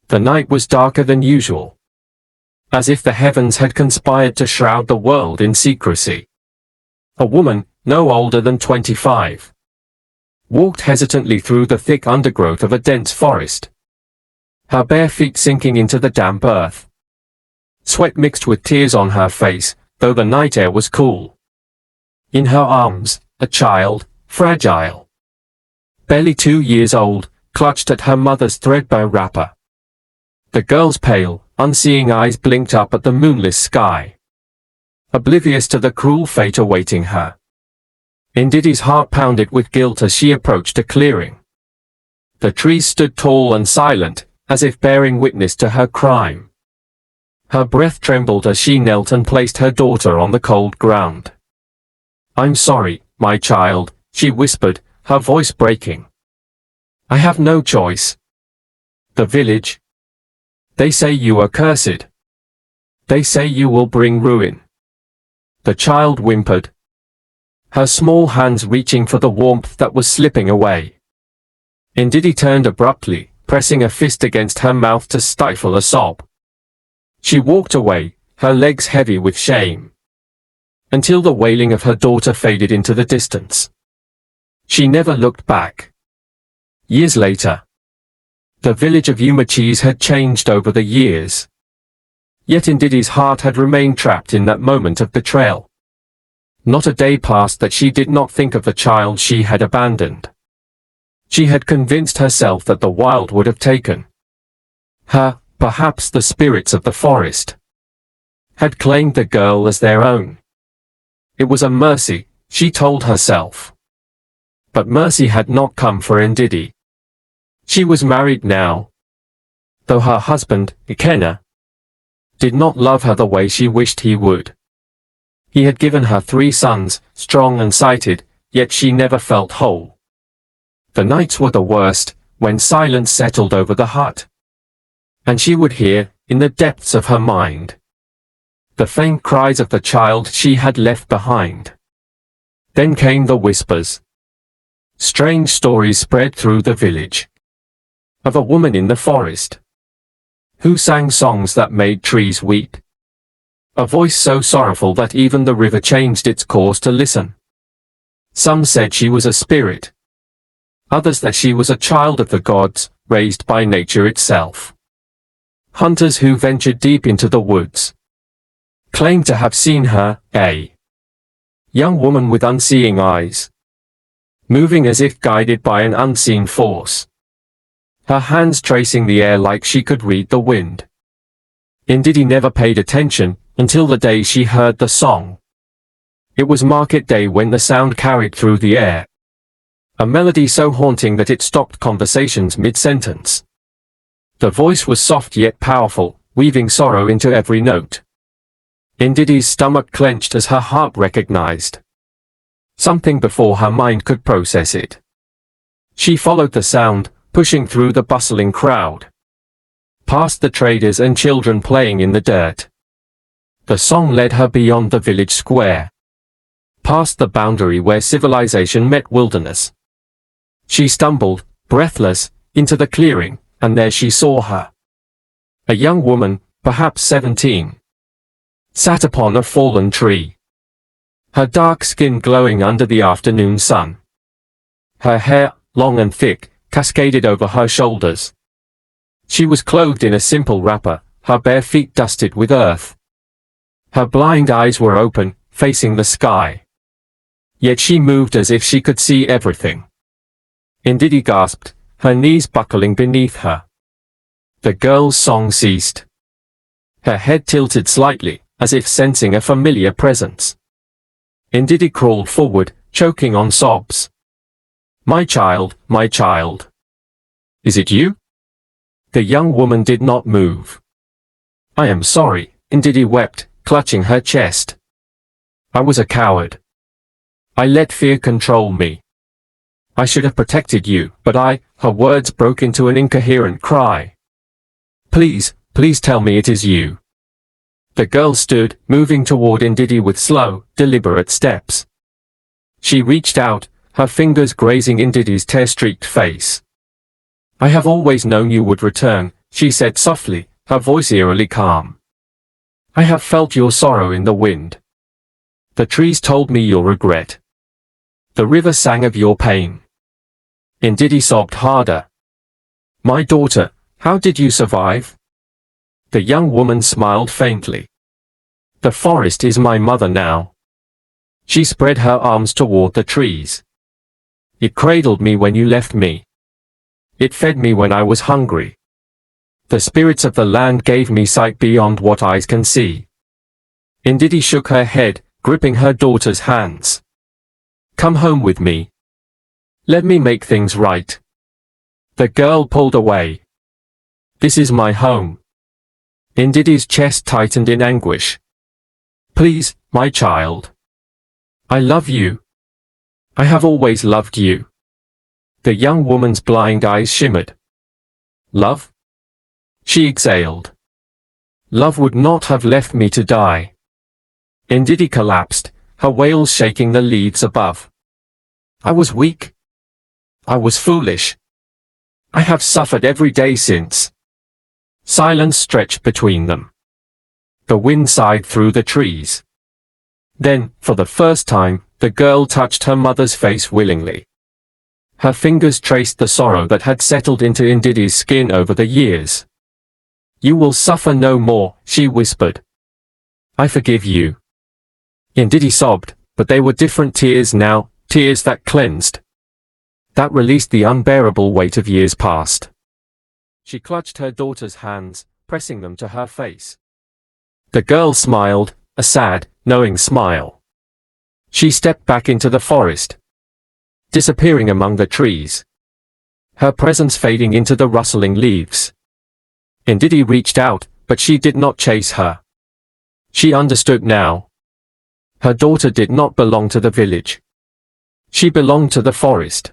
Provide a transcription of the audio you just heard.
The night was darker than usual, as if the heavens had conspired to shroud the world in secrecy. A woman, no older than 25, walked hesitantly through the thick undergrowth of a dense forest, her bare feet sinking into the damp earth. Sweat mixed with tears on her face, though the night air was cool. In her arms, a child, fragile, barely 2 years old, clutched at her mother's threadbare wrapper. The girl's pale, unseeing eyes blinked up at the moonless sky, oblivious to the cruel fate awaiting her. Indidi's heart pounded with guilt as she approached a clearing. The trees stood tall and silent, as if bearing witness to her crime. Her breath trembled as she knelt and placed her daughter on the cold ground. "I'm sorry, my child," she whispered, her voice breaking. "I have no choice. The village. They say you are cursed. They say you will bring ruin." The child whimpered, her small hands reaching for the warmth that was slipping away. Indidi turned abruptly, pressing a fist against her mouth to stifle a sob. She walked away, her legs heavy with shame, until the wailing of her daughter faded into the distance. She never looked back. Years later, the village of Umachis had changed over the years. Yet Indidi's heart had remained trapped in that moment of betrayal. Not a day passed that she did not think of the child she had abandoned. She had convinced herself that the wild would have taken her, perhaps the spirits of the forest had claimed the girl as their own. It was a mercy, she told herself. But mercy had not come for Indidi. She was married now, though her husband, Ikenna, did not love her the way she wished he would. He had given her 3 sons, strong and sighted, yet she never felt whole. The nights were the worst, when silence settled over the hut, and she would hear, in the depths of her mind, the faint cries of the child she had left behind. Then came the whispers. Strange stories spread through the village of a woman in the forest who sang songs that made trees weep. A voice so sorrowful that even the river changed its course to listen. Some said she was a spirit, others that she was a child of the gods, raised by nature itself. Hunters who ventured deep into the woods claimed to have seen her, a young woman with unseeing eyes, moving as if guided by an unseen force, her hands tracing the air like she could read the wind. Indidi never paid attention, until the day she heard the song. It was market day when the sound carried through the air, a melody so haunting that it stopped conversations mid-sentence. The voice was soft yet powerful, weaving sorrow into every note. Indidi's stomach clenched as her heart recognized something before her mind could process it. She followed the sound, pushing through the bustling crowd, past the traders and children playing in the dirt. The song led her beyond the village square, past the boundary where civilization met wilderness. She stumbled, breathless, into the clearing, and there she saw her. A young woman, perhaps 17, sat upon a fallen tree, her dark skin glowing under the afternoon sun. Her hair, long and thick, cascaded over her shoulders. She was clothed in a simple wrapper, her bare feet dusted with earth. Her blind eyes were open, facing the sky. Yet she moved as if she could see everything. Indidi gasped, her knees buckling beneath her. The girl's song ceased. Her head tilted slightly, as if sensing a familiar presence. Indidi crawled forward, choking on sobs. My child, my child. Is it you?" The young woman did not move. "I am sorry," Indidi wept, clutching her chest. "I was a coward. I let fear control me. I should have protected you, but Her words broke into an incoherent cry. Please, please tell me it is you." The girl stood, moving toward Indidi with slow, deliberate steps. She reached out, her fingers grazing Indidi's tear-streaked face. "I have always known you would return," she said softly, her voice eerily calm. I have felt your sorrow in the wind. The trees told me your regret. The river sang of your pain. Ndidi sobbed harder. My daughter, how did you survive? The young woman smiled faintly. The forest is my mother now. She spread her arms toward the trees. It cradled me when you left me. It fed me when I was hungry. The spirits of the land gave me sight beyond what eyes can see. Ndidi shook her head, gripping her daughter's hands. Come home with me. Let me make things right. The girl pulled away. This is my home. Ndidi's chest tightened in anguish. Please, my child. I love you. I have always loved you. The young woman's blind eyes shimmered. Love? She exhaled. Love would not have left me to die. Ndidi collapsed, her wails shaking the leaves above. I was weak. I was foolish. I have suffered every day since. Silence stretched between them. The wind sighed through the trees. Then, for the first time, the girl touched her mother's face willingly. Her fingers traced the sorrow that had settled into Ndidi's skin over the years. You will suffer no more, she whispered. I forgive you. Ndidi sobbed, but they were different tears now, tears that cleansed. That released the unbearable weight of years past. She clutched her daughter's hands, pressing them to her face. The girl smiled, a sad, knowing smile. She stepped back into the forest, disappearing among the trees, her presence fading into the rustling leaves. Ndidi reached out, but she did not chase her. She understood now. Her daughter did not belong to the village. She belonged to the forest.